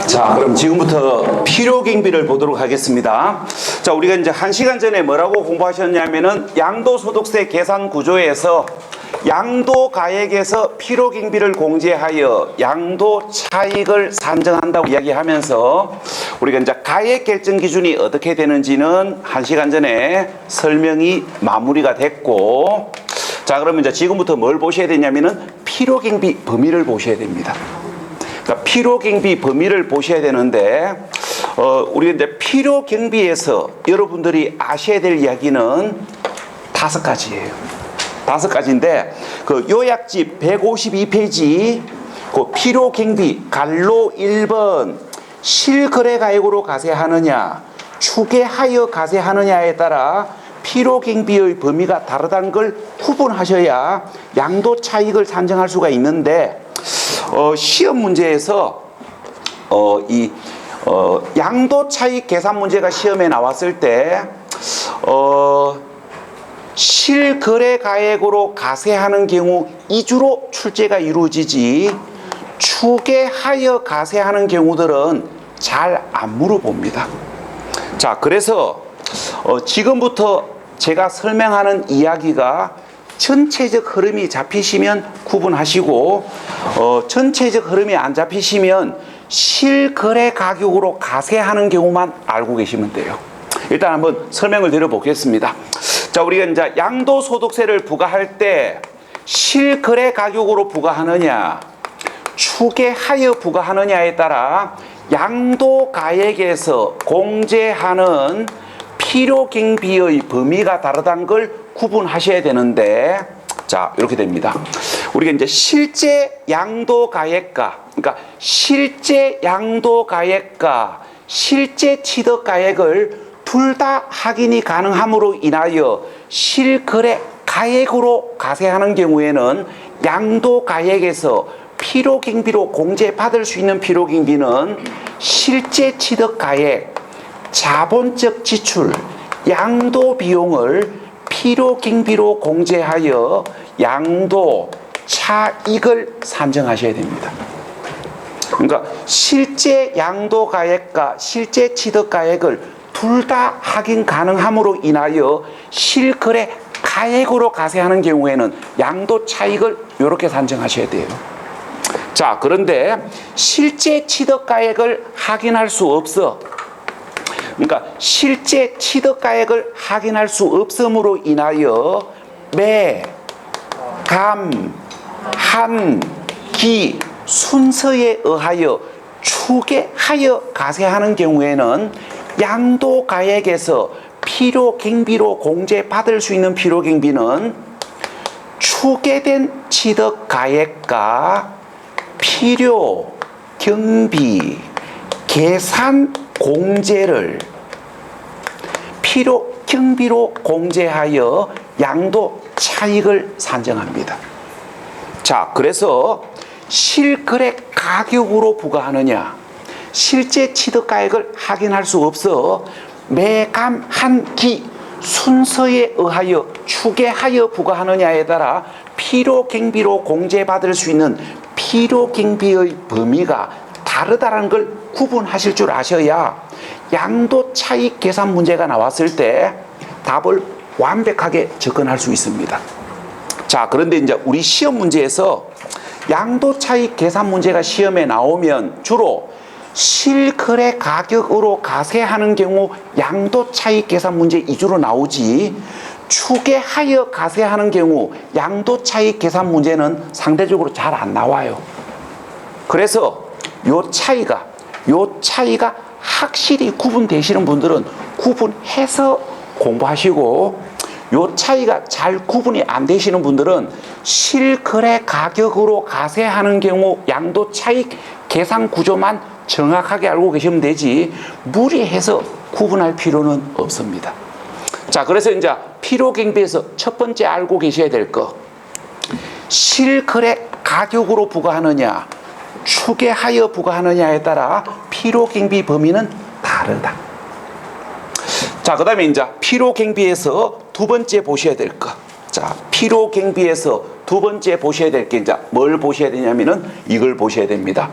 자, 그럼 지금부터 필요경비를 보도록 하겠습니다. 자, 우리가 이제 1시간 전에 뭐라고 공부하셨냐면은 양도소득세 계산 구조에서 양도가액에서 필요경비를 공제하여 양도차익을 산정한다고 이야기하면서 우리가 이제 가액 결정 기준이 어떻게 되는지는 1시간 전에 설명이 마무리가 됐고, 자, 그러면 이제 지금부터 뭘 보셔야 되냐면은 필요경비 범위를 보셔야 됩니다. 그러니까 필요경비 범위를 보셔야 되는데, 우리가 이제 필요경비에서 여러분들이 아셔야 될 이야기는 5가지예요. 5가지인데, 그 요약집 152페이지, 그 필요경비 갈로 1번, 실거래가액으로 가세하느냐, 추계하여 가세하느냐에 따라 필요경비의 범위가 다르다는 걸 구분하셔야 양도차익을 산정할 수가 있는데, 시험 문제에서 양도차익 계산 문제가 시험에 나왔을 때 실거래가액으로 가세하는 경우 2주로 출제가 이루어지지 추계하여 가세하는 경우들은 잘 안 물어봅니다. 자, 그래서 지금부터 제가 설명하는 이야기가 전체적 흐름이 잡히시면 구분하시고, 전체적 흐름이 안 잡히시면 실거래 가격으로 가세하는 경우만 알고 계시면 돼요. 일단 한번 설명을 드려보겠습니다. 자, 우리가 이제 양도소득세를 부과할 때 실거래 가격으로 부과하느냐, 추계하여 부과하느냐에 따라 양도가액에서 공제하는 필요경비의 범위가 다르다는 걸 구분하셔야 되는데, 자, 이렇게 됩니다. 우리가 이제 실제 양도가액과, 그러니까 실제 양도가액과 실제 취득가액을 둘 다 확인이 가능함으로 인하여 실거래 가액으로 가세하는 경우에는 양도가액에서 필요경비로 공제받을 수 있는 필요경비는 실제 취득가액, 자본적 지출, 양도비용을 필요경비로 공제하여 양도차익을 산정하셔야 됩니다. 그러니까 실제 양도가액과 실제 취득가액을 둘 다 확인 가능함으로 인하여 실거래 가액으로 가세하는 경우에는 양도차익을 이렇게 산정하셔야 돼요. 자, 그런데 실제 취득가액을 확인할 수 없어. 그러니까 실제 취득가액을 확인할 수 없음으로 인하여 매, 감, 한, 기 순서에 의하여 추계하여 가세하는 경우에는 양도가액에서 필요경비로 공제받을 수 있는 필요경비는 추계된 취득가액과 필요경비 계산 공제를 필요경비로 공제하여 양도차익을 산정합니다. 자, 그래서 실거래 가격으로 부과하느냐, 실제 취득가액을 확인할 수 없어 매감 한 기 순서에 의하여 추계하여 부과하느냐에 따라 필요경비로 공제받을 수 있는 필요경비의 범위가 다르다는 걸 구분하실 줄 아셔야 양도차익 계산 문제가 나왔을 때 답을 완벽하게 접근할 수 있습니다. 자, 그런데 이제 우리 시험 문제에서 양도차익 계산 문제가 시험에 나오면 주로 실거래 가격으로 가세하는 경우 양도차익 계산 문제 2주로 나오지, 추계하여 가세하는 경우 양도차익 계산 문제는 상대적으로 잘 안 나와요. 그래서 요 차이가 확실히 구분되시는 분들은 구분해서 공부하시고, 요 차이가 잘 구분이 안 되시는 분들은 실거래 가격으로 가세하는 경우 양도차익 계산 구조만 정확하게 알고 계시면 되지 무리해서 구분할 필요는 없습니다. 자, 그래서 이제 필요경비에서 첫 번째 알고 계셔야 될 거, 실거래 가격으로 부과하느냐, 추계하여 부과하느냐에 따라 필요경비 범위는 다르다. 자, 그 다음에 이제 필요경비에서 두 번째 보셔야 될 거. 자, 필요경비에서 두 번째 보셔야 될 게 이제 뭘 보셔야 되냐면은 이걸 보셔야 됩니다.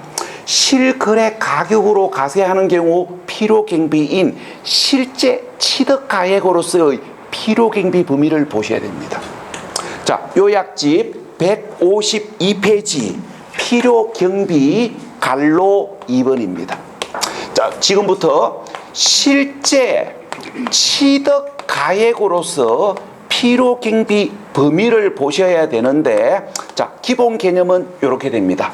실거래 가격으로 가세하는 경우 필요경비인 실제 취득가액으로서의 필요경비 범위를 보셔야 됩니다. 자, 요약집 152페이지 필요경비 갈로 2번입니다. 자, 지금부터 실제 취득가액으로서 필요경비 범위를 보셔야 되는데, 자, 기본 개념은 이렇게 됩니다.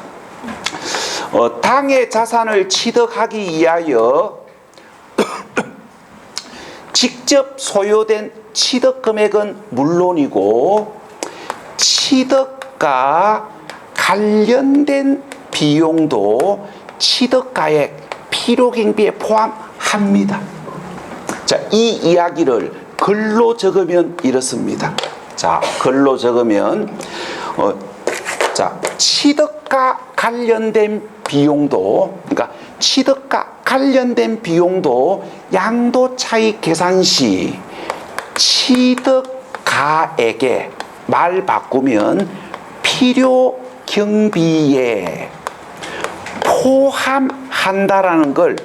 당의 자산을 취득하기 위하여 직접 소요된 취득금액은 물론이고 취득과 관련된 비용도 취득가액 필요경비에 포함합니다. 자, 이 이야기를 글로 적으면 이렇습니다. 자, 글로 적으면 자, 취득과 관련된 비용도, 그러니까 취득과 관련된 비용도 양도 차익 계산 시 취득가액에 말 바꾸면 필요 경비에 포함한다라는 걸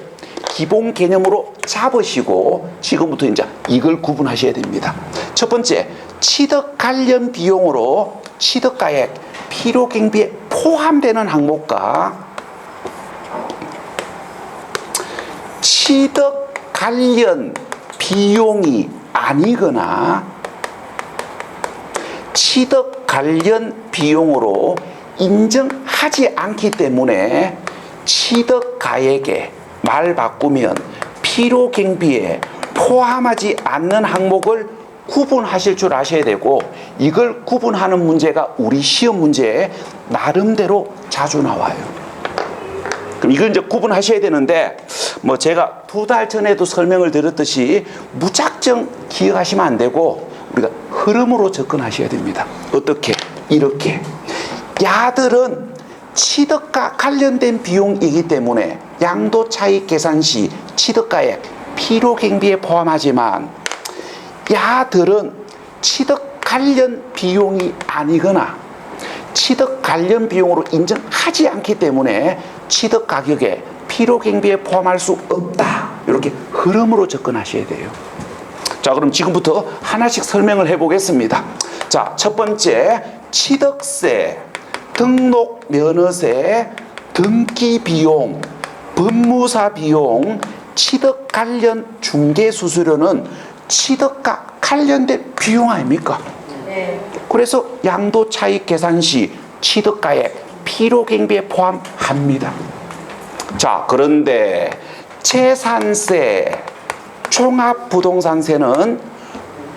기본 개념으로 잡으시고 지금부터 이제 이걸 구분하셔야 됩니다. 첫 번째, 취득 관련 비용으로 취득가액 필요 경비에 포함되는 항목과 취득 관련 비용이 아니거나 취득 관련 비용으로 인정하지 않기 때문에 취득가액에 말 바꾸면 필요경비에 포함하지 않는 항목을 구분하실 줄 아셔야 되고, 이걸 구분하는 문제가 우리 시험 문제에 나름대로 자주 나와요. 그럼 이걸 이제 구분하셔야 되는데, 뭐 제가 2달 전에도 설명을 드렸듯이 무작정 기억하시면 안 되고 우리가 흐름으로 접근하셔야 됩니다. 어떻게? 이렇게. 야들은 취득과 관련된 비용이기 때문에 양도 차익 계산 시 취득가액 필요경비에 포함하지만, 야들은 취득 관련 비용이 아니거나 취득 관련 비용으로 인정하지 않기 때문에 취득 가격에 필요경비에 포함할 수 없다. 이렇게 흐름으로 접근하셔야 돼요. 자, 그럼 지금부터 하나씩 설명을 해보겠습니다. 자, 첫 번째, 취득세, 등록 면허세, 등기 비용, 법무사 비용, 취득 관련 중개 수수료는 취득과 관련된 비용 아닙니까? 네. 그래서 양도 차익 계산 시 취득가액 필요경비에 포함합니다. 자, 그런데 재산세, 종합부동산세는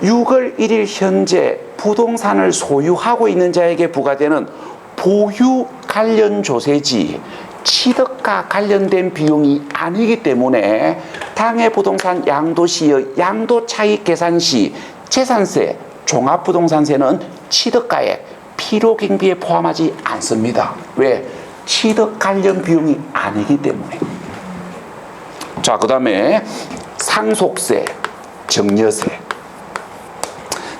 6월 1일 현재 부동산을 소유하고 있는 자에게 부과되는 보유 관련 조세지 취득과 관련된 비용이 아니기 때문에 당해 부동산 양도 시의 양도 차익 계산 시 재산세, 종합부동산세는 취득가액 필요경비에 포함하지 않습니다. 왜? 취득 관련 비용이 아니기 때문에. 자, 그 다음에 상속세, 증여세.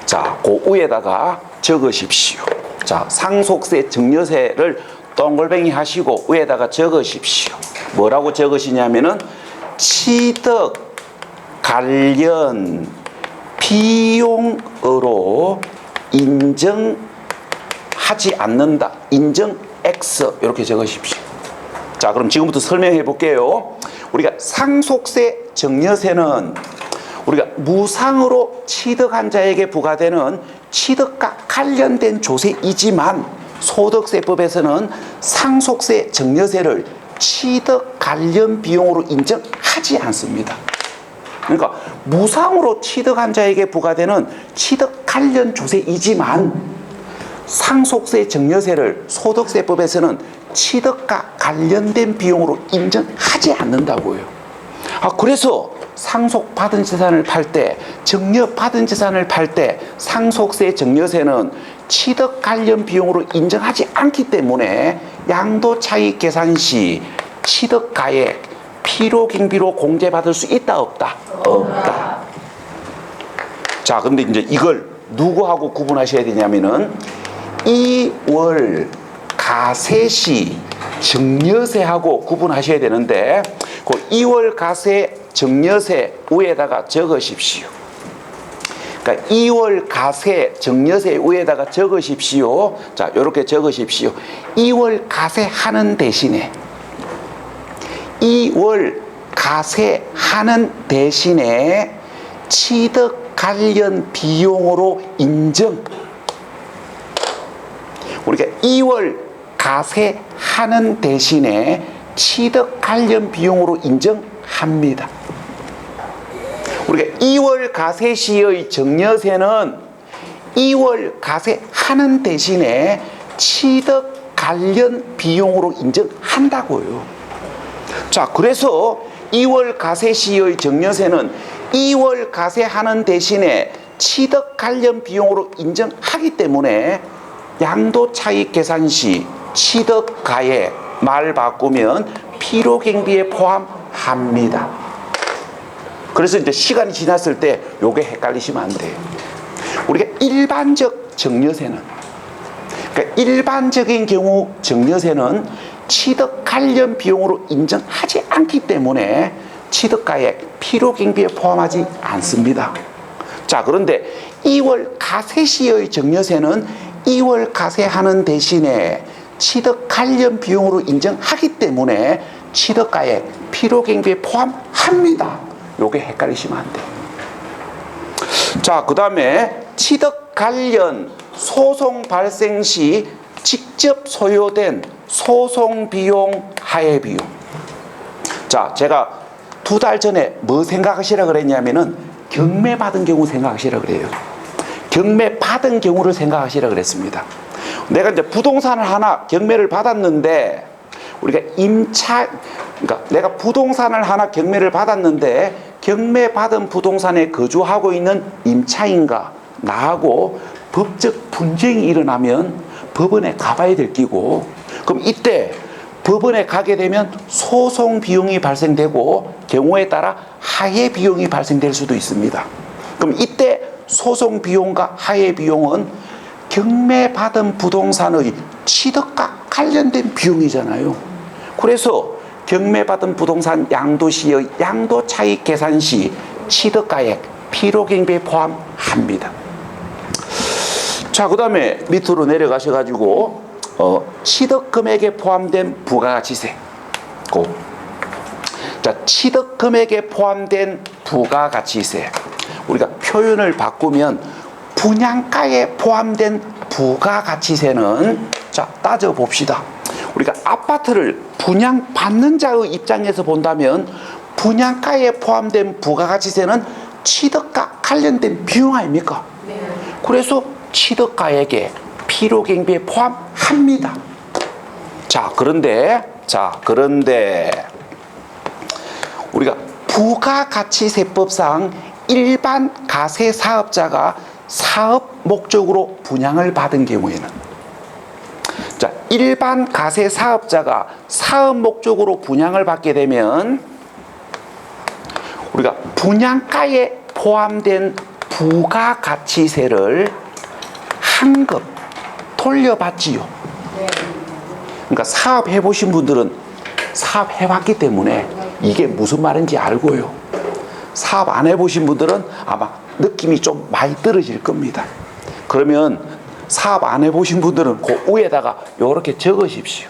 자, 그 위에다가 적으십시오. 자, 상속세, 증여세를 동글뱅이 하시고 위에다가 적으십시오. 뭐라고 적으시냐면은 취득 관련 비용으로 인정하지 않는다. 인정 X 이렇게 적으십시오. 자, 그럼 지금부터 설명해 볼게요. 우리가 상속세, 증여세는 우리가 무상으로 취득한 자에게 부과되는 취득과 관련된 조세이지만 소득세법에서는 상속세, 증여세를 취득 관련 비용으로 인정하지 않습니다. 그러니까 무상으로 취득한 자에게 부과되는 취득 관련 조세이지만 상속세, 증여세를 소득세법에서는 취득과 관련된 비용으로 인정하지 않는다고요. 그래서 상속받은 재산을 팔 때, 증여받은 재산을 팔 때 상속세, 증여세는 취득 관련 비용으로 인정하지 않기 때문에 양도 차익 계산 시 취득가액 필요경비로 공제받을 수 있다, 없다? 없다. 자, 근데 이제 이걸 누구하고 구분하셔야 되냐면은 2월 가세 시 증여세하고 구분하셔야 되는데 그 2월 가세 증여세 위에다가 적으십시오. 그러니까 2월 가세 증여세 위에다가 적으십시오. 자, 이렇게 적으십시오. 2월 가세 하는 대신에 2월 가세 하는 대신에 취득 관련 비용으로 인정. 우리가 2월 가세 하는 대신에 취득 관련 비용으로 인정합니다. 우리가 2월 가세 시의 증여세는 2월 가세 하는 대신에 취득 관련 비용으로 인정한다고요. 자, 그래서 2월 가세 시의 증여세는 2월 가세 하는 대신에 취득 관련 비용으로 인정하기 때문에 양도 차익 계산 시 취득 가액 말 바꾸면 필요경비에 포함합니다. 그래서 이제 시간이 지났을 때 요게 헷갈리시면 안 돼요. 우리가 일반적 증여세는, 그러니까 일반적인 경우 증여세는 취득 관련 비용으로 인정하지 않기 때문에 취득가액 필요경비에 포함하지 않습니다. 자, 그런데 2월 가세 시의 증여세는 2월 가세하는 대신에 취득 관련 비용으로 인정하기 때문에 취득가액 필요경비에 포함합니다. 요게 헷갈리시면 안 돼요. 자, 그 다음에 취득 관련 소송 발생 시 직접 소요된 소송 비용, 하해 비용. 자, 제가 2달 전에 뭐 생각하시라 그랬냐면은 경매 받은 경우 생각하시라 그래요. 경매 받은 경우를 생각하시라 그랬습니다. 내가 이제 부동산을 하나 경매를 받았는데 우리가 그러니까 내가 부동산을 하나 경매를 받았는데 경매 받은 부동산에 거주하고 있는 임차인과 나하고 법적 분쟁이 일어나면 법원에 가봐야 될 끼고, 그럼 이때 법원에 가게 되면 소송 비용이 발생되고 경우에 따라 하해 비용이 발생될 수도 있습니다. 그럼 이때 소송 비용과 하해 비용은 경매 받은 부동산의 취득과 관련된 비용이잖아요. 그래서 경매 받은 부동산 양도 시의 양도 차익 계산 시 취득가액 필요경비에 포함합니다. 자, 그 다음에 밑으로 내려가셔가지고 취득금액에 포함된 부가가치세. 자, 취득금액에 포함된 부가가치세. 우리가 표현을 바꾸면 분양가에 포함된 부가가치세는, 자, 따져봅시다. 우리가 아파트를 분양받는 자의 입장에서 본다면 분양가에 포함된 부가가치세는 취득과 관련된 비용 아닙니까? 네. 그래서 취득가액에 필요경비에 포함합니다. 자, 그런데 우리가 부가가치세법상 일반 가세 사업자가 사업 목적으로 분양을 받은 경우에는, 자, 일반 가세 사업자가 사업 목적으로 분양을 받게 되면 우리가 분양가에 포함된 부가가치세를 한급 돌려받지요. 그러니까 사업해 보신 분들은 사업해 봤기 때문에 이게 무슨 말인지 알고요. 사업 안 해보신 분들은 아마 느낌이 좀 많이 떨어질 겁니다. 그러면 사업 안 해보신 분들은 그 위에다가 이렇게 적으십시오.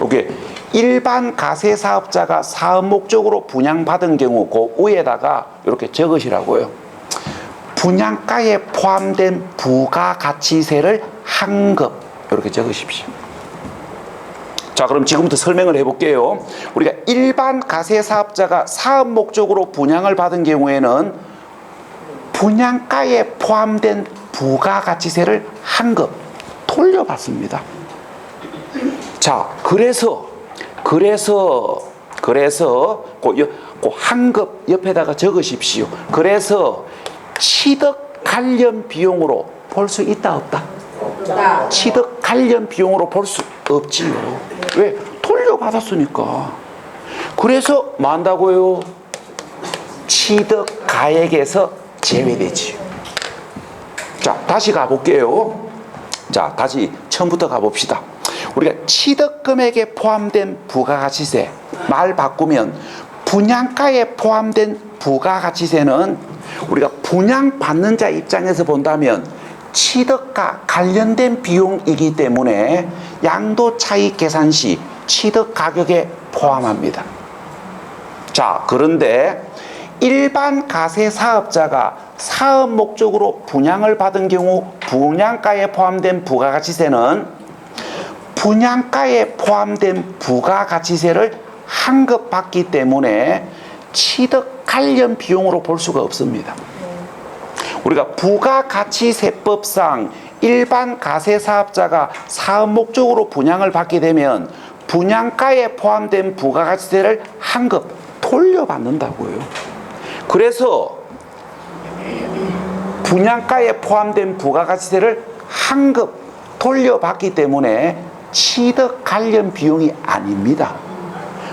이게 일반 가세 사업자가 사업 목적으로 분양받은 경우 그 위에다가 이렇게 적으시라고요. 분양가에 포함된 부가가치세를 한급 이렇게 적으십시오. 자, 그럼 지금부터 설명을 해볼게요. 우리가 일반 가세 사업자가 사업 목적으로 분양을 받은 경우에는 분양가에 포함된 부가가치세를 한급 돌려받습니다. 자, 그래서 그 한급 옆에다가 적으십시오. 그래서 취득 관련 비용으로 볼 수 있다 없다? 없다. 취득 관련 비용으로 볼 수 없지요. 왜? 돌려받았으니까. 그래서 뭐 한다고요? 취득 가액에서 제외되지요. 자, 다시 가볼게요. 자, 다시 처음부터 가봅시다. 우리가 취득금액에 포함된 부가가치세, 말 바꾸면 분양가에 포함된 부가가치세는 우리가 분양받는 자 입장에서 본다면 취득과 관련된 비용이기 때문에 양도차익 계산 시 취득가격에 포함합니다. 자, 그런데 일반 가세 사업자가 사업 목적으로 분양을 받은 경우 분양가에 포함된 부가가치세는 분양가에 포함된 부가가치세를 환급받기 때문에 취득 관련 비용으로 볼 수가 없습니다. 우리가 부가가치세법상 일반 가세 사업자가 사업 목적으로 분양을 받게 되면 분양가에 포함된 부가가치세를 환급 돌려받는다고요. 그래서 분양가에 포함된 부가가치세를 환급 돌려받기 때문에 취득 관련 비용이 아닙니다.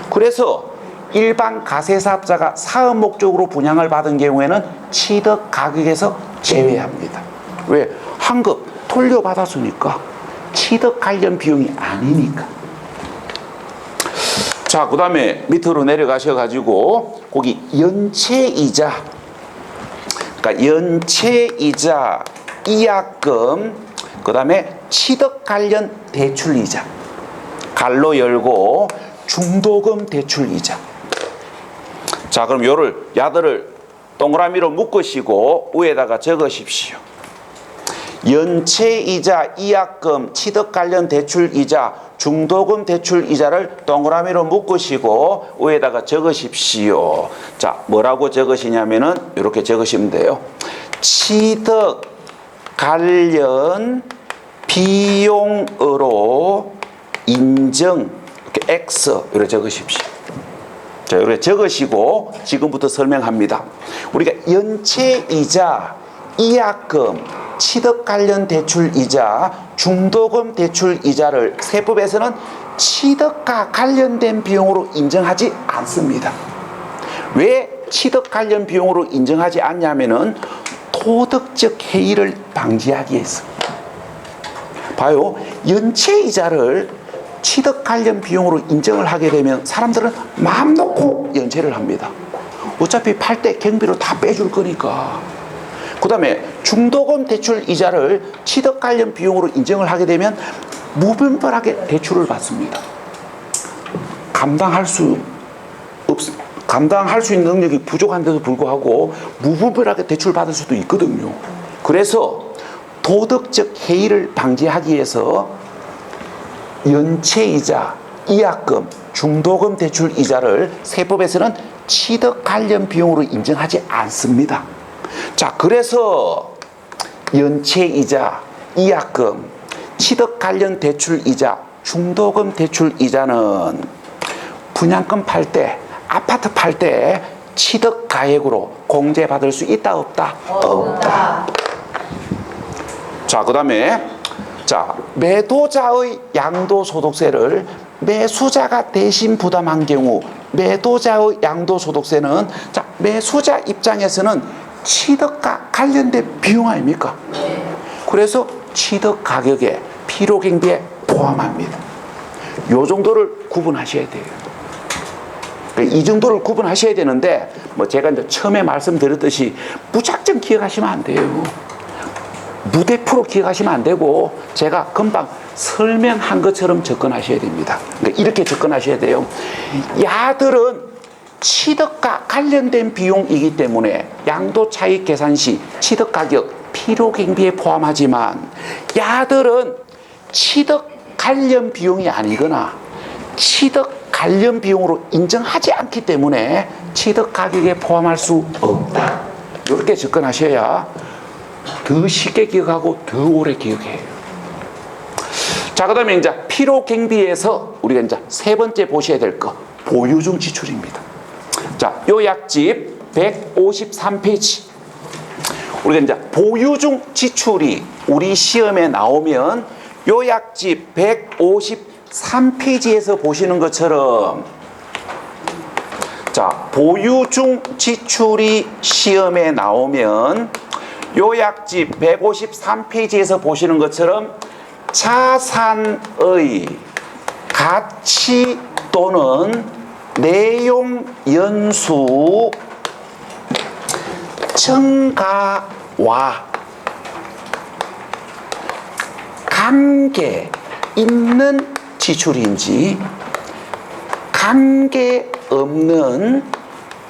그래서 일반 가세사업자가 사업 목적으로 분양을 받은 경우에는 취득 가격에서 제외합니다. 왜? 환급 돌려받았으니까. 취득 관련 비용이 아니니까. 자, 그 다음에 밑으로 내려가셔가지고 거기 연체이자, 그러니까 연체이자, 이약금, 그 다음에 취득 관련 대출이자, 갈로 열고 중도금 대출이자. 자, 그럼 요를 야들을 동그라미로 묶으시고 위에다가 적으십시오. 연체이자, 이약금, 취득 관련 대출이자, 중도금 대출이자를 동그라미로 묶으시고 위에다가 적으십시오. 자, 뭐라고 적으시냐면은 이렇게 적으시면 돼요. 취득 관련 비용으로 인정, 이렇게 X 이렇게 적으십시오. 자, 이렇게 적으시고 지금부터 설명합니다. 우리가 연체이자, 이약금, 취득 관련 대출이자, 중도금 대출이자를 세법에서는 취득과 관련된 비용으로 인정하지 않습니다. 왜 취득 관련 비용으로 인정하지 않냐면은 도덕적 해이를 방지하기 위해서. 봐요. 연체이자를 취득 관련 비용으로 인정을 하게 되면 사람들은 마음 놓고 연체를 합니다. 어차피 팔 때 경비로 다 빼줄 거니까. 그 다음에 중도금 대출 이자를 취득 관련 비용으로 인정을 하게 되면 무분별하게 대출을 받습니다. 감당할 수 있는 능력이 부족한데도 불구하고 무분별하게 대출 받을 수도 있거든요. 그래서 도덕적 해이를 방지하기 위해서 연체이자, 이약금, 중도금 대출 이자를 세법에서는 취득 관련 비용으로 인정하지 않습니다. 자, 그래서 연체이자, 이약금, 취득 관련 대출 이자, 중도금 대출 이자는 분양권 팔 때, 아파트 팔 때 취득 가액으로 공제받을 수 있다, 없다? 없다. 자, 그 다음에 매도자의 양도소득세를 매수자가 대신 부담한 경우 매도자의 양도소득세는 매수자 입장에서는 취득과 관련된 비용 아닙니까? 그래서 취득 가격에 필요경비에 포함합니다. 요 정도를 구분하셔야 돼요. 이 정도를 구분하셔야 되는데 제가 이제 처음에 말씀드렸듯이 무작정 기억하시면 안 돼요. 무대표로 기억하시면 안 되고 제가 금방 설명한 것처럼 접근하셔야 됩니다. 그러니까 이렇게 접근하셔야 돼요. 야들은 취득과 관련된 비용이기 때문에 양도차익 계산 시 취득가격 필요경비에 포함하지만 야들은 취득 관련 비용이 아니거나 취득 관련 비용으로 인정하지 않기 때문에 취득가격에 포함할 수 없다. 이렇게 접근하셔야 더 쉽게 기억하고 더 오래 기억해요. 자, 그 다음에 이제 필요경비에서 우리가 이제 세 번째 보셔야 될 거, 보유중 지출입니다. 자, 요약집 153페이지. 우리가 이제 보유중 지출이 우리 시험에 나오면 요약집 153페이지에서 보시는 것처럼 자, 보유중 지출이 시험에 나오면 요약집 153페이지에서 보시는 것처럼 자산의 가치 또는 내용 연수 증가와 관계 있는 지출인지 관계 없는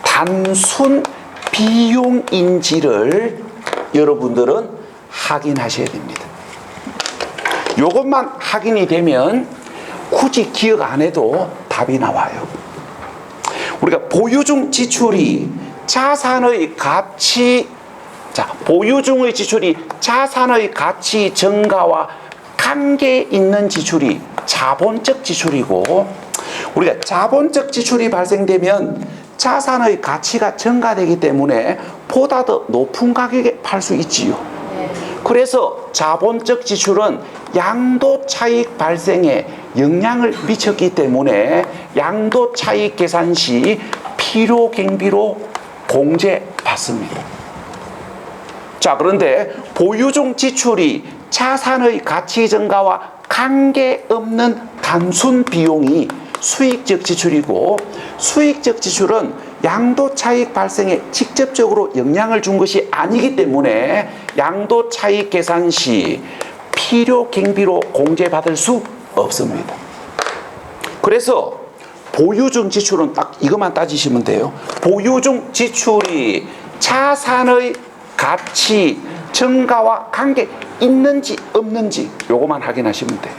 단순 비용인지를 여러분들은 확인하셔야 됩니다. 이것만 확인이 되면 굳이 기억 안 해도 답이 나와요. 우리가 보유중 지출이 자산의 가치, 보유중의 지출이 자산의 가치 증가와 관계 있는 지출이 자본적 지출이고, 우리가 자본적 지출이 발생되면 자산의 가치가 증가되기 때문에 보다 더 높은 가격에 팔 수 있지요. 그래서 자본적 지출은 양도 차익 발생에 영향을 미쳤기 때문에 양도 차익 계산 시 필요 경비로 공제받습니다. 자, 그런데 보유중 지출이 자산의 가치 증가와 관계없는 단순 비용이 수익적 지출이고, 수익적 지출은 양도 차익 발생에 직접적으로 영향을 준 것이 아니기 때문에 양도 차익 계산 시 필요 경비로 공제받을 수 없습니다. 그래서 보유중 지출은 딱 이것만 따지시면 돼요. 보유중 지출이 자산의 가치 증가와 관계 있는지 없는지 요것만 확인하시면 돼요.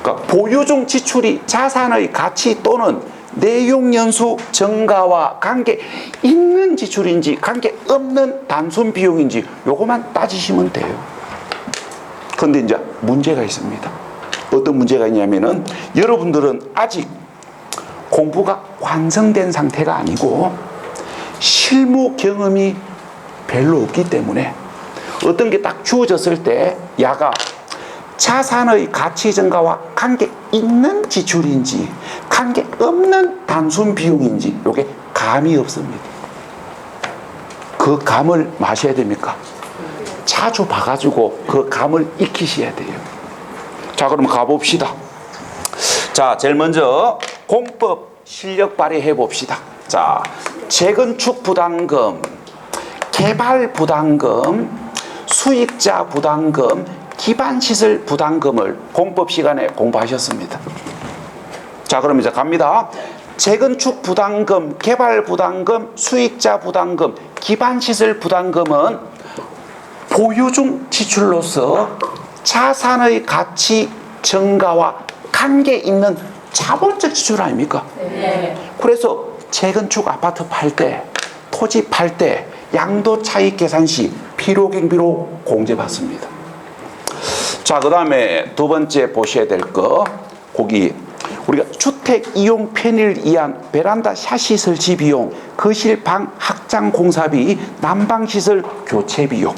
그러니까 보유중 지출이 자산의 가치 또는 내용연수 증가와 관계 있는 지출인지 관계 없는 단순 비용인지 요것만 따지시면 돼요. 그런데 이제 문제가 있습니다. 어떤 문제가 있냐면은 여러분들은 아직 공부가 완성된 상태가 아니고 실무 경험이 별로 없기 때문에 어떤 게 딱 주어졌을 때 야가 자산의 가치 증가와 관계 있는 지출인지 관계 없는 단순 비용인지 이게 감이 없습니다. 그 감을 마셔야 됩니까? 자주 봐가지고 그 감을 익히셔야 돼요. 자, 그럼 가봅시다. 자, 제일 먼저 공법 실력 발휘해 봅시다. 자, 재건축 부담금, 개발 부담금, 수익자 부담금, 기반시설 부담금을 공법 시간에 공부하셨습니다. 자, 그럼 이제 갑니다. 재건축 부담금, 개발 부담금, 수익자 부담금, 기반시설 부담금은 보유중 지출로서 자산의 가치 증가와 관계 있는 자본적 지출 아닙니까? 네. 그래서 재건축 아파트 팔 때, 토지 팔 때 양도 차익 계산 시 필요 경비로 공제받습니다. 자, 그 다음에 두 번째 보셔야 될 거, 거기 우리가 주택 이용 편의를 위한 베란다 샤시 설치 비용, 거실 방 확장 공사비, 난방 시설 교체 비용.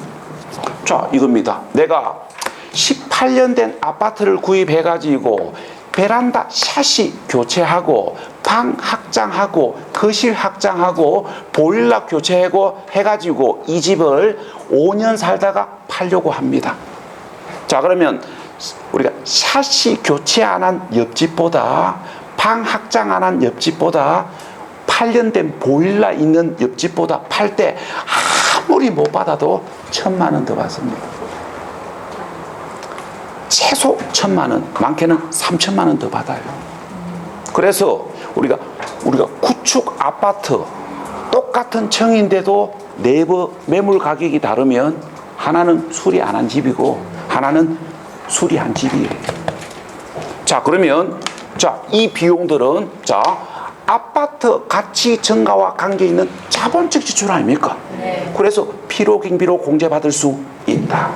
자, 이겁니다. 내가 18년 된 아파트를 구입해 가지고 베란다 샤시 교체하고 방 확장하고 거실 확장하고 보일러 교체하고 해가지고 이 집을 5년 살다가 팔려고 합니다. 자, 그러면 우리가 샤시 교체 안 한 옆집보다 방 확장 안 한 옆집보다 8년 된 보일러 있는 옆집보다 팔 때 아무리 못 받아도 1,000만 원 더 받습니다. 최소 1,000만 원, 많게는 3,000만 원 더 받아요. 그래서 우리가 구축 아파트 똑같은 층인데도 네버 매물 가격이 다르면 하나는 수리 안 한 집이고 하나는 수리한 집이에요. 자, 그러면 이 비용들은 아파트 가치 증가와 관계 있는 자본적 지출 아닙니까? 네. 그래서 필요 경비로 공제받을 수 있다.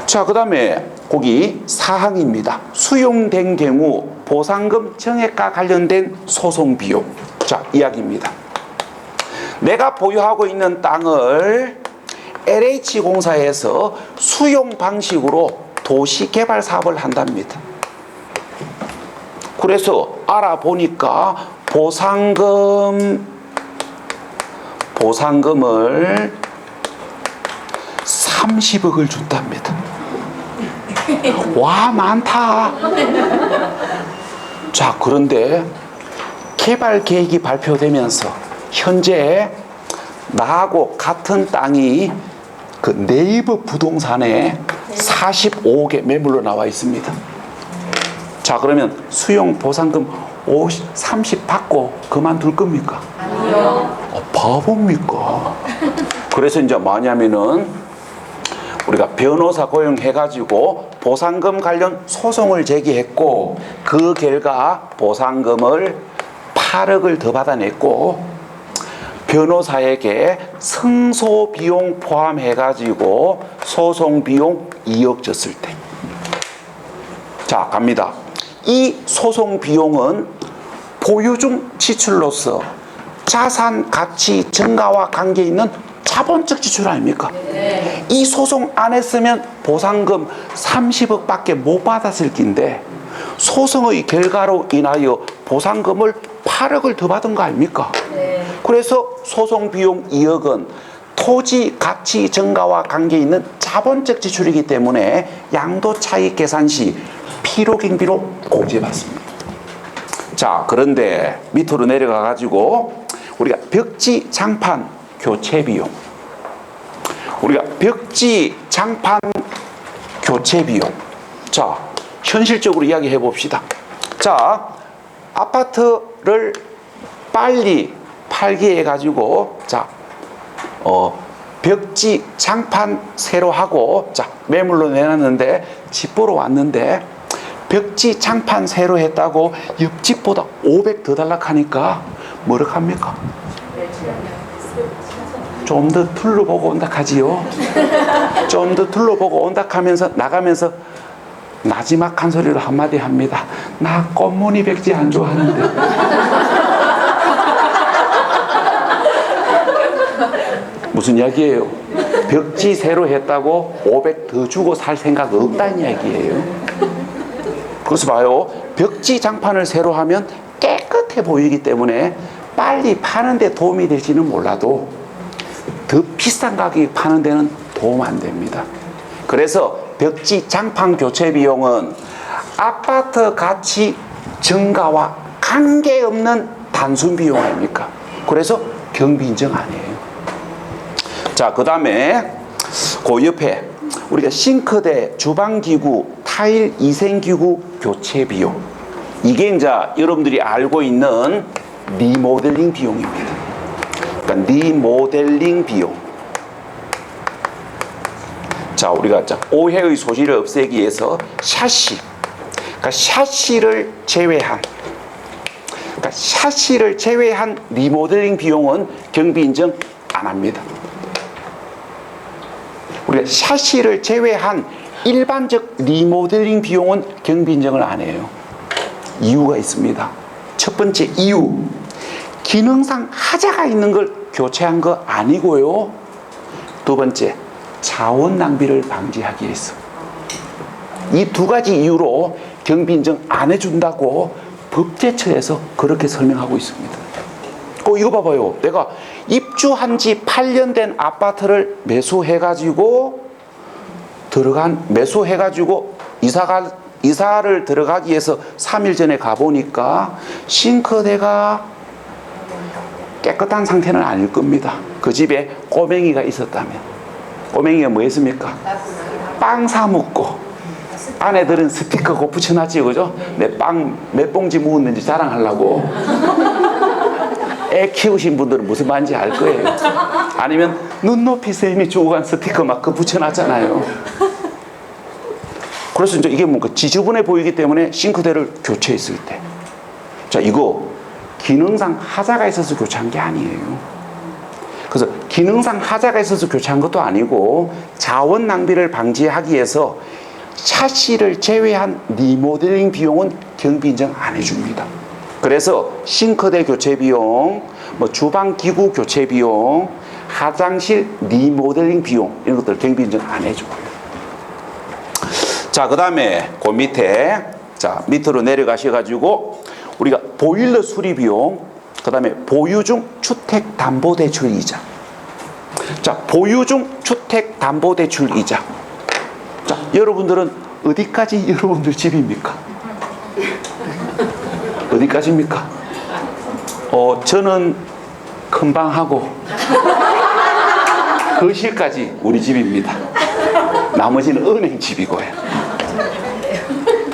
자, 그 다음에 거기 사항입니다. 수용된 경우 보상금 정액과 관련된 소송 비용. 자, 이야기입니다. 내가 보유하고 있는 땅을 LH공사에서 수용 방식으로 도시개발 사업을 한답니다. 그래서 알아보니까 보상금을 30억을 준답니다. 와, 많다. 자, 그런데 개발 계획이 발표되면서 현재 나하고 같은 땅이 그 네이버 부동산에 45억에 매물로 나와 있습니다. 자, 그러면 수용 보상금 30 받고 그만둘 겁니까? 아니요. 바보입니까? 그래서 이제 뭐냐면은 우리가 변호사 고용해가지고 보상금 관련 소송을 제기했고, 그 결과 보상금을 8억을 더 받아냈고, 변호사에게 승소 비용 포함해가지고 소송 비용 2억 줬을 때. 자, 갑니다. 이 소송 비용은 보유 중 지출로서 자산 가치 증가와 관계 있는 자본적 지출 아닙니까? 네. 이 소송 안 했으면 보상금 30억 밖에 못 받았을 낀데, 소송의 결과로 인하여 보상금을 8억을 더 받은 거 아닙니까? 네. 그래서 소송 비용 2억은 토지 가치 증가와 관계 있는 자본적 지출이기 때문에 양도 차익 계산 시 필요 경비로 공제받습니다. 자, 그런데 밑으로 내려가 가지고 우리가 벽지 장판 교체 비용, 우리가 벽지 장판 교체 비용, 자, 현실적으로 이야기해 봅시다. 자, 아파트를 빨리 팔기 해 가지고, 자, 벽지 장판 새로 하고, 자, 매물로 내놨는데 집 보러 왔는데 벽지 장판 새로 했다고 옆집보다 500 더 달라 하니까 뭐라 합니까? 좀 더 둘러보고 온다 하지요. 좀 더 둘러보고 온다 하면서 나가면서 마지막 한 소리로 한마디 합니다. 나 꽃무늬 벽지 안 좋아하는데. 무슨 이야기예요? 벽지 새로 했다고 500 더 주고 살 생각 없다는 이야기예요. 그래서 봐요. 벽지 장판을 새로 하면 깨끗해 보이기 때문에 빨리 파는 데 도움이 될지는 몰라도 더 비싼 가격에 파는 데는 도움 안 됩니다. 그래서 벽지 장판 교체 비용은 아파트 가치 증가와 관계없는 단순 비용 아닙니까? 그래서 경비 인정 아니에요. 자, 그 다음에 그 옆에 우리가 싱크대, 주방기구, 타일 위생기구 교체 비용, 이게 이제 여러분들이 알고 있는 리모델링 비용입니다. 그러니까 리모델링 비용. 자, 우리가 오해의 소지를 없애기 위해서 샤시, 그러니까 샤시를 제외한, 그러니까 샤시를 제외한 리모델링 비용은 경비 인정 안 합니다. 우리가 샤시를 제외한 일반적 리모델링 비용은 경비 인정을 안 해요. 이유가 있습니다. 첫 번째 이유, 기능상 하자가 있는 걸 교체한 거 아니고요. 두 번째, 자원 낭비를 방지하기 위해서. 이 두 가지 이유로 경비 인정 안 해준다고 법제처에서 그렇게 설명하고 있습니다. 이거 봐봐요. 내가 입주한 지 8년 된 아파트를 매수해가지고 이사를 들어가기 위해서 3일 전에 가보니까 싱크대가 깨끗한 상태는 아닐 겁니다. 그 집에 꼬맹이가 있었다면. 꼬맹이가 뭐 했습니까? 빵 사 먹고 아내들은 스티커 꼭 붙여놨지, 그죠? 내 빵 몇 봉지 묵었는지 자랑하려고. 애 키우신 분들은 무슨 말인지 알 거예요. 아니면 눈높이 쌤이 주고 간 스티커 막 그 붙여놨잖아요. 그래서 이제 이게 뭔가 지저분해 보이기 때문에 싱크대를 교체했을 때, 자, 이거 기능상 하자가 있어서 교체한 게 아니에요. 그래서 기능상 하자가 있어서 교체한 것도 아니고 자원 낭비를 방지하기 위해서 샤시를 제외한 리모델링 비용은 경비 인정 안 해줍니다. 그래서 싱크대 교체 비용, 뭐 주방 기구 교체 비용, 화장실 리모델링 비용, 이런 것들 경비 인정 안 해줘요. 자, 그 다음에 그 밑에, 자, 밑으로 내려가셔가지고 우리가 보일러 수리 비용, 그 다음에 보유 중 주택 담보 대출 이자. 자, 보유 중 주택 담보 대출 이자. 자, 여러분들은 어디까지 여러분들 집입니까? 어디까지입니까? 저는 큰 방하고 거실까지 우리 집입니다. 나머지는 은행 집이고요.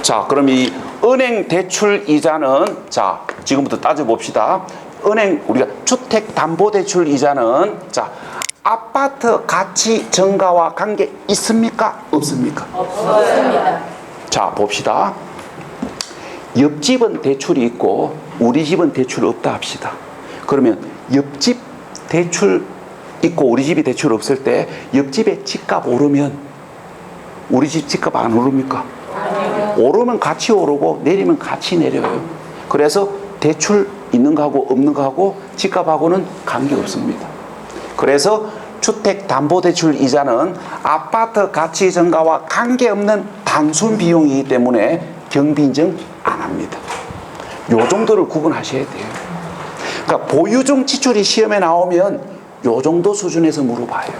자, 그럼 이 은행 대출 이자는, 자, 지금부터 따져봅시다. 은행, 우리가 주택담보대출 이자는, 자, 아파트 가치 증가와 관계 있습니까? 없습니까? 없습니다. 자, 봅시다. 옆집은 대출이 있고 우리 집은 대출 없다 합시다. 그러면 옆집 대출 있고 우리 집이 대출 없을 때 옆집의 집값 오르면 우리 집 집값 안 오릅니까? 오르면 같이 오르고 내리면 같이 내려요. 그래서 대출 있는 거하고 없는 거하고 집값하고는 관계없습니다. 그래서 주택담보대출 이자는 아파트 가치 증가와 관계없는 단순 비용이기 때문에 경비 인정 안 합니다. 요 정도를 구분하셔야 돼요. 그러니까 보유중 지출이 시험에 나오면 요 정도 수준에서 물어봐요.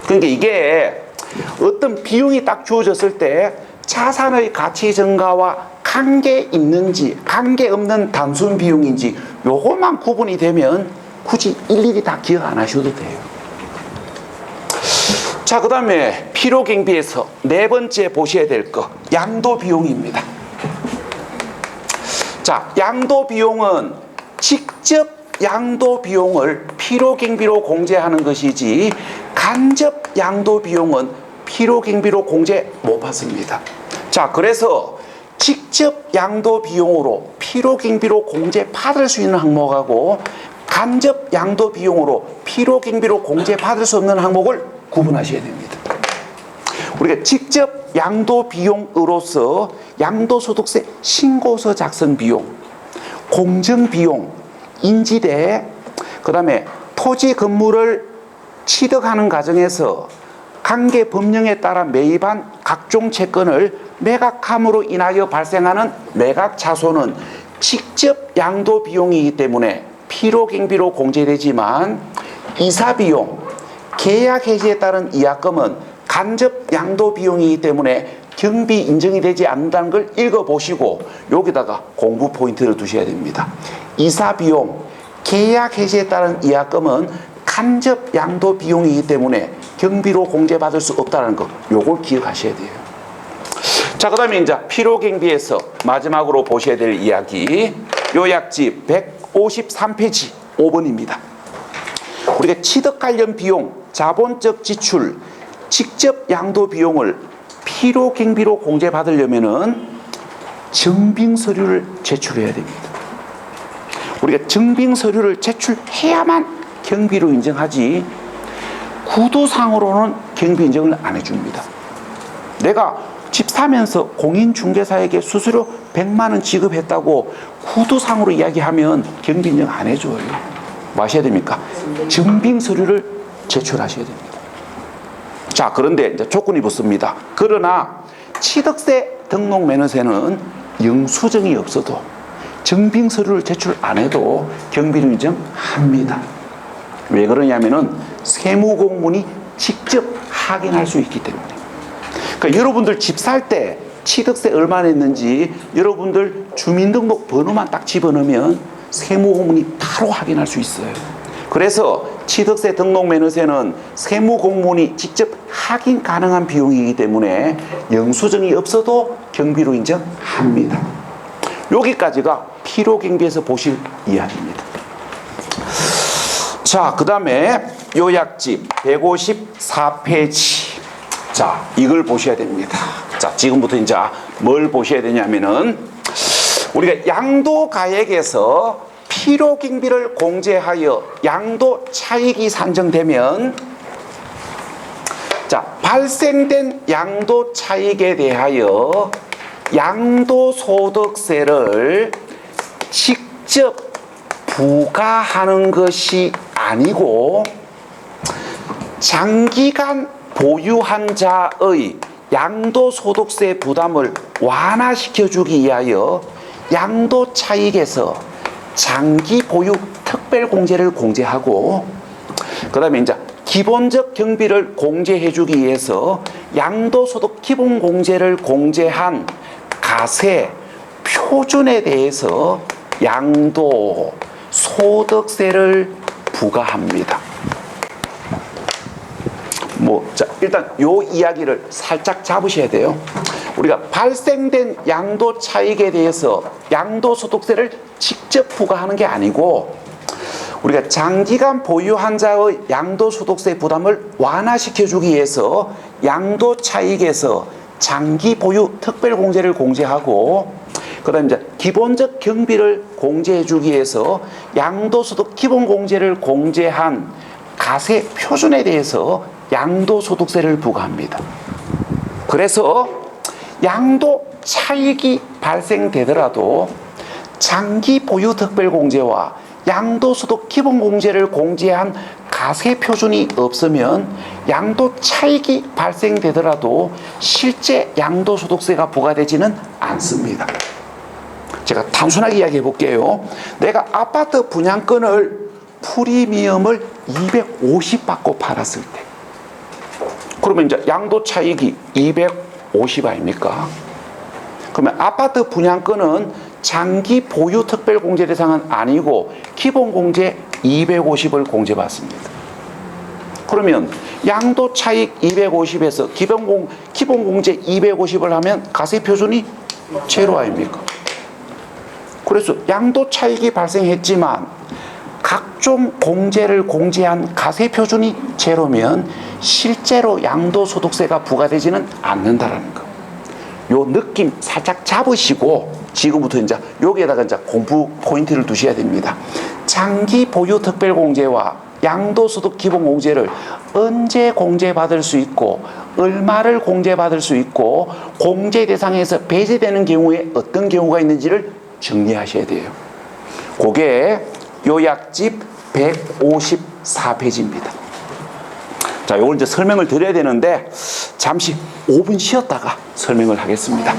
그러니까 이게 어떤 비용이 딱 주어졌을 때 자산의 가치 증가와 관계 있는지 관계 없는 단순 비용인지 요것만 구분이 되면 굳이 일일이 다 기억 안 하셔도 돼요. 자, 그 다음에 필요경비에서 네 번째 보셔야 될 거 양도 비용입니다. 자, 양도 비용은 직접 양도 비용을 필요경비로 공제하는 것이지 간접 양도 비용은 필요경비로 공제 못 받습니다. 자, 그래서 직접 양도 비용으로 필요경비로 공제 받을 수 있는 항목하고 간접 양도 비용으로 필요경비로 공제 받을 수 없는 항목을 구분하셔야 됩니다. 우리가 직접 양도 비용으로서 양도소득세 신고서 작성 비용, 공정 비용, 인지대, 그 다음에 토지 건물을 취득하는 과정에서 관계 법령에 따라 매입한 각종 채권을 매각함으로 인하여 발생하는 매각 차손은 직접 양도 비용이기 때문에 필요경비로 공제되지만 이사 비용, 계약 해지에 따른 이약금은 간접 양도 비용이기 때문에 경비 인정이 되지 않는다는 걸 읽어보시고 여기다가 공부 포인트를 두셔야 됩니다. 이사 비용, 계약 해지에 따른 이약금은 간접 양도 비용이기 때문에 경비로 공제받을 수 없다는 거 요걸 기억하셔야 돼요. 자, 그 다음에 이제 필요경비에서 마지막으로 보셔야 될 이야기 요약집 153페이지 5번입니다. 우리가 취득 관련 비용, 자본적 지출, 직접 양도 비용을 필요경비로 공제받으려면은 증빙 서류를 제출해야 됩니다. 우리가 증빙 서류를 제출해야만 경비로 인정하지 구두상으로는 경비 인정을 안 해줍니다. 내가 집 사면서 공인중개사에게 수수료 100만 원 지급했다고 구두상으로 이야기하면 경비 인정 안 해줘요. 뭐 하셔야 됩니까? 증빙 서류를 제출하셔야 됩니다. 자, 그런데 이제 조건이 붙습니다. 그러나 취득세 등록 면허세는 영수증이 없어도 증빙 서류를 제출 안 해도 경비로 인정합니다. 왜 그러냐면은 세무공무원이 직접 확인할 수 있기 때문에. 그러니까 여러분들 집 살 때 취득세 얼마 냈는지 여러분들 주민등록 번호만 딱 집어넣으면 세무공무원이 바로 확인할 수 있어요. 그래서 취득세 등록 면허세는 세무공무원이 직접 확인 가능한 비용이기 때문에 영수증이 없어도 경비로 인정합니다. 여기까지가 필요경비에서 보실 이야기입니다. 자, 그 다음에 요약집 154페이지. 자, 이걸 보셔야 됩니다. 자, 지금부터 이제 뭘 보셔야 되냐면은 우리가 양도가액에서 필요경비를 공제하여 양도 차익이 산정되면 자, 발생된 양도 차익에 대하여 양도소득세를 직접 부과하는 것이 아니고 장기간 보유한 자의 양도소득세 부담을 완화시켜주기 위하여 양도차익에서 장기 보유 특별공제를 공제하고 그 다음에 이제 기본적 경비를 공제해주기 위해서 양도소득 기본공제를 공제한 가세 표준에 대해서 양도소득세를 부과합니다. 자, 일단 요 이야기를 살짝 잡으셔야 돼요. 우리가 발생된 양도 차익에 대해서 양도소득세를 직접 부과하는 게 아니고, 우리가 장기간 보유한 자의 양도소득세 부담을 완화시켜주기 위해서 양도 차익에서 장기 보유 특별공제를 공제하고, 그 다음에 이제 기본적 경비를 공제해주기 위해서 양도소득 기본공제를 공제한 가세 표준에 대해서 양도소득세를 부과합니다. 그래서 양도 차익이 발생되더라도 장기 보유 특별공제와 양도소득 기본공제를 공제한 가세 표준이 없으면 양도 차익이 발생되더라도 실제 양도소득세가 부과되지는 않습니다. 제가 단순하게 이야기해 볼게요. 내가 아파트 분양권을 프리미엄을 250 받고 팔았을 때, 그러면 이제 양도 차익이 250 아닙니까? 그러면 아파트 분양권은 장기 보유 특별공제 대상은 아니고 기본공제 250을 공제받습니다. 그러면 양도 차익 250에서 기본공제 250을 하면 가세 표준이 제로 아닙니까? 그래서 양도 차익이 발생했지만 각종 공제를 공제한 가세 표준이 제로면 실제로 양도소득세가 부과되지는 않는다라는 거. 요 느낌 살짝 잡으시고 지금부터 이제 여기에다가 이제 공부 포인트를 두셔야 됩니다. 장기 보유 특별공제와 양도소득 기본공제를 언제 공제받을 수 있고 얼마를 공제받을 수 있고 공제 대상에서 배제되는 경우에 어떤 경우가 있는지를 정리하셔야 돼요. 그게 요약집 154페이지입니다. 자, 요걸 이제 설명을 드려야 되는데 잠시 5분 쉬었다가 설명을 하겠습니다.